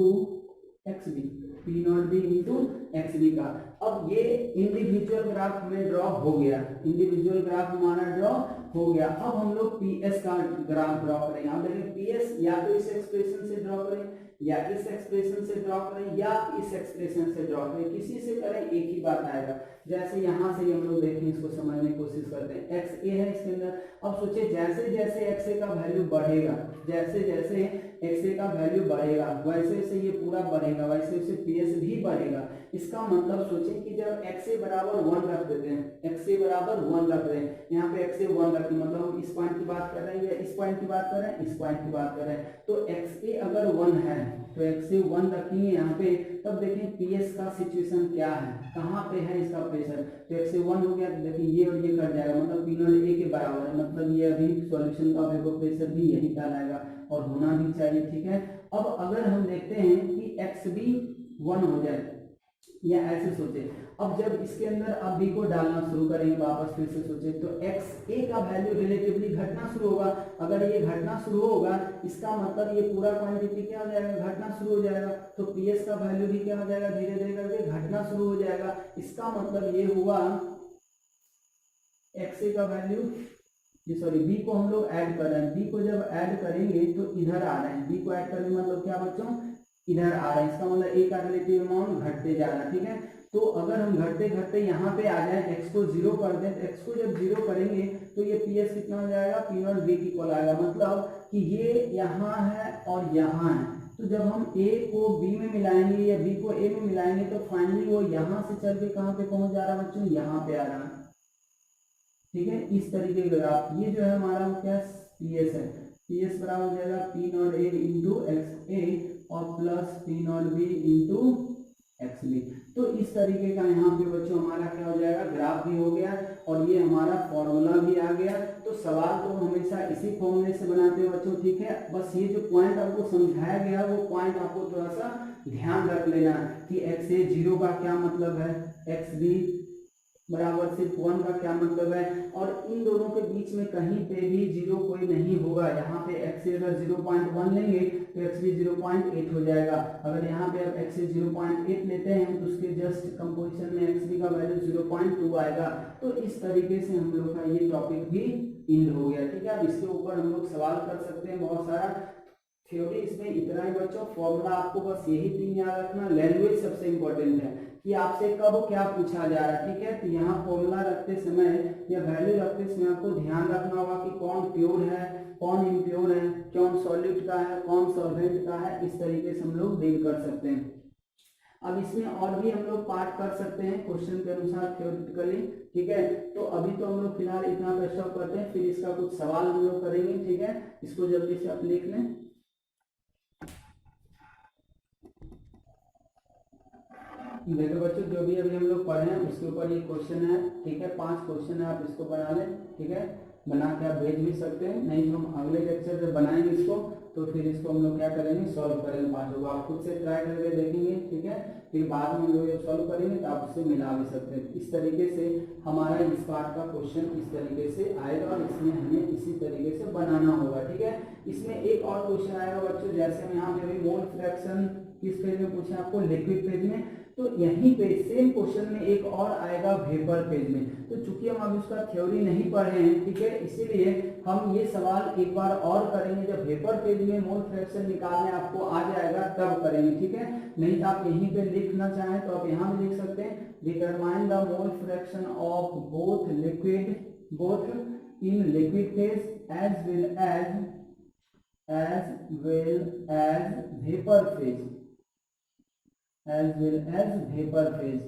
X B, P not B into X B का। अब ये इंडिविजुअल ग्राफ हमें ड्रॉ हो गया, इंडिविजुअल ग्राफ हमारा ड्रॉ हो गया। अब हम लोग पीएस का ग्राफ ड्रॉ करेंगे। आप देखें पीएस या तो इस एक्सप्रेशन से ड्रॉ करें, या इस एक्सप्रेशन से ड्रॉ करें, या इस एक्सप्रेशन से ड्रॉ करें, किसी से करें एक ही बात आएगा। जैसे यहाँ से हम लोग देखें, इसको समझने की कोशिश करते हैं। एक्स ए है इसके अंदर। अब सोचिए जैसे जैसे एक्स ए का वैल्यू बढ़ेगा, जैसे जैसे एक्स ए का वैल्यू बढ़ेगा वैसे वैसे ये पूरा बढ़ेगा, वैसे वैसे पीएस भी बढ़ेगा। इसका मतलब सोचें कि जब एक्स ए बराबर 1 रख देते हैं, एक्स ए बराबर 1 रख रहे हैं, यहाँ पे एक्स ए 1 रखें, मतलब हम इस पॉइंट की बात कर रहे हैं या इस पॉइंट की बात कर रहे हैं, इस पॉइंट की बात कर रहे हैं। तो एक्स ए अगर 1 है तो एक्स ए 1 रखेंगे यहाँ पे, तब देखें पीएस का सिचुएशन क्या है, कहाँ पे है इसका प्रेशर। तो एक्स ए 1 हो गया, तो देखिए ये और ये कट जाएगा, मतलब पी नॉट ए के बराबर है, मतलब ये अभी सॉल्यूशन का वेपर प्रेशर भी यही कहलाएगा और होना भी चाहिए, ठीक है। अब अगर हम देखते हैं कि एक्स बी 1 हो जाए, या ऐसे सोचे, अब जब इसके अंदर अब बी को डालना शुरू करेंगे, वापस फिर से सोचे, तो एक्स ए का वैल्यू रिलेटिवली घटना शुरू होगा। अगर ये घटना शुरू होगा, इसका मतलब ये पूरा क्वांटिटी क्या हो जाएगा, घटना शुरू हो जाएगा। तो पीएस का वैल्यू भी क्या हो जाएगा, धीरे धीरे करके घटना शुरू हो जाएगा। इसका मतलब ये हुआ एक्स ए का वैल्यू, ये सॉरी बी को हम लोग ऐड कर रहे हैं, बी को जब ऐड करेंगे तो इधर आ रहे हैं, बी को ऐड करने मतलब क्या बच्चों, इधर आ रहा है। इसका मतलब ए का रिलेटिव अमाउंट घटते जा रहा है, ठीक है। तो अगर हम घटते घटते यहाँ पे आ जाए, एक्स को 0 कर दें, तो एक्स को जब 0 करेंगे तो ये पीएस कितना हो जाएगा, पी नॉट बी इक्वल आएगा, मतलब कि ये यहाँ है और यहाँ है। तो जब हम ए को बी में मिलाएंगे या बी को ए में मिलाएंगे तो फाइनली वो यहाँ से चल के कहाँ पे पहुंच जा रहा है बच्चों, यहाँ पे आ रहा है, ठीक है। इस तरीके का ग्राफ, ये जो है हमारा क्या पीएस है, पीएस बराबर हो जाएगा P not A into X A और plus P not B into X B. तो इस तरीके का यहाँ पे बच्चों हमारा क्या हो जाएगा, ग्राफ भी हो गया और ये हमारा फॉर्मूला भी आ गया। तो सवाल तो हमेशा इसी फॉर्मूले से बनाते हैं बच्चों, ठीक है। बस ये जो पॉइंट आपको समझाया गया वो पॉइंट आपको थोड़ा सा ध्यान रख लेना कि एक्स ए 0 का क्या मतलब है, एक्स बी बराबर सिर्फ 1 का क्या मतलब है, और इन दोनों के बीच में कहीं पे भी 0 कोई नहीं होगा। यहाँ पे x से अगर 0.1 लेंगे तो x भी 0.8 हो जाएगा। अगर यहाँ पे अब x से 0.8 लेते हैं तो उसके जस्ट कंपोजिशन में x भी का वैल्यू 0.2 आएगा। तो इस तरीके से हम लोग का ये टॉपिक भी एंड हो गया, ठीक है। अब इसके ऊपर हम लोग सवाल कर सकते हैं बहुत सारा। थ्योरी इसमें इतना ही बच्चों, फॉर्मूला आपको बस यही 3 याद रखना। लैंग्वेज सबसे इंपॉर्टेंट है कि आपसे कब क्या पूछा जा रहा है, ठीक है। तो यहाँ फॉर्मूला रखते समय या वैल्यू रखते समय आपको ध्यान रखना होगा कि कौन प्योर है, कौन इम्प्योर है, कौन सॉल्यूट का है, कौन सॉल्वेंट का है। इस तरीके से हम लोग डील कर सकते हैं। अब इसमें और भी हम लोग पार्ट कर सकते हैं क्वेश्चन के अनुसार थ्योरेटिकली, ठीक है। तो अभी तो हम लोग फिलहाल इतना पे स्टॉप करते हैं, फिर इसका कुछ सवाल हम लोग करेंगे, ठीक है। इसको जल्दी से आप लिख लें। देखो बच्चों, जो भी अभी हम लोग पढ़े हैं उसके ऊपर ये क्वेश्चन है, ठीक है। 5 क्वेश्चन है, आप इसको बना लें, ठीक है। बना के आप भेज भी सकते हैं, नहीं तो हम अगले लेक्चर जब बनाएंगे इसको तो फिर इसको हम लोग क्या करेंगे, सॉल्व करेंगे 5 को। आप खुद से ट्राई करके देखेंगे, ठीक है। फिर बाद में हम लोग जब सॉल्व करेंगे तो आप उससे मिला भी सकते हैं। इस तरीके से हमारा इस पार्ट का क्वेश्चन इस तरीके से आएगा और इसमें हमें इसी तरीके से बनाना होगा, ठीक है। इसमें एक और क्वेश्चन आएगा बच्चों, जैसे हम यहाँ पे अभी मोल फ्रैक्शन किस पेज में पूछे आपको, लिक्विड पेज में। तो यहीं पे सेम क्वेश्चन में एक और आएगा वेपर पेज में। तो चूंकि हम अभी उसका थ्योरी नहीं पढ़े हैं, ठीक है, इसीलिए हम ये सवाल एक बार और करेंगे। जब वेपर पेज में मोल फ्रैक्शन निकालने आपको आ जाएगा तब करेंगे, ठीक है। नहीं तो आप यहीं पे लिखना चाहें तो आप यहाँ भी लिख सकते हैं, determine the mole fraction of both liquid, both in liquid phase as well as vapour phase, as well as vapor phase।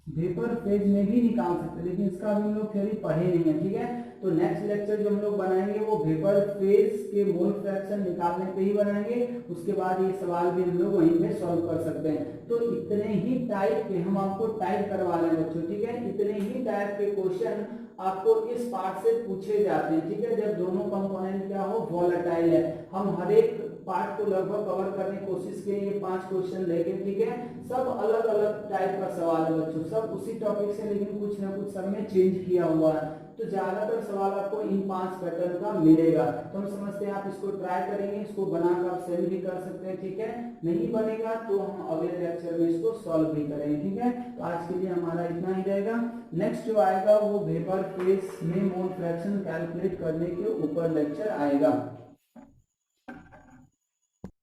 Vapour phase में भी निकाल सकते हैं, लेकिन इसका अभी हम लोग थ्योरी पढ़े नहीं है, ठीक है। तो नेक्स्ट लेक्चर जो हम लोग बनाएंगे वो वेपर फेज के मोल फ्रैक्शन निकालने पे ही बनाएंगे। उसके बाद ये सवाल भी हम लोग वहीं पे सॉल्व कर सकते हैं। तो इतने ही टाइप के हम आपको टाइप करवा रहे हैं बच्चों, ठीक है, इतने ही टाइप के क्वेश्चन आपको इस पार्ट से पूछे जाते हैं, ठीक है। जब दोनों कंपोनेंट क्या हो, वोलेटाइल है, हम हर एक पार्ट को लगभग कवर करने की कोशिश किए, ये 5 क्वेश्चन लेके, ठीक है। सब अलग अलग टाइप का सवाल है बच्चों, सब उसी टॉपिक से, लेकिन कुछ ना कुछ सब में चेंज किया हुआ है। तो ज्यादातर सवाल आपको इन 5 पैटर्न का मिलेगा। तो हम समझते हैं आप इसको ट्राई करेंगे, इसको बनाकर आप सेंड भी कर सकते हैं, ठीक है। नहीं बनेगा तो हम अगले लेक्चर में इसको सॉल्व भी करेंगे, ठीक है। तो आज के लिए हमारा इतना ही रहेगा। नेक्स्ट जो आएगा वो वेपर फेज में मोल फ्रैक्शन कैलकुलेट करने के ऊपर लेक्चर आएगा।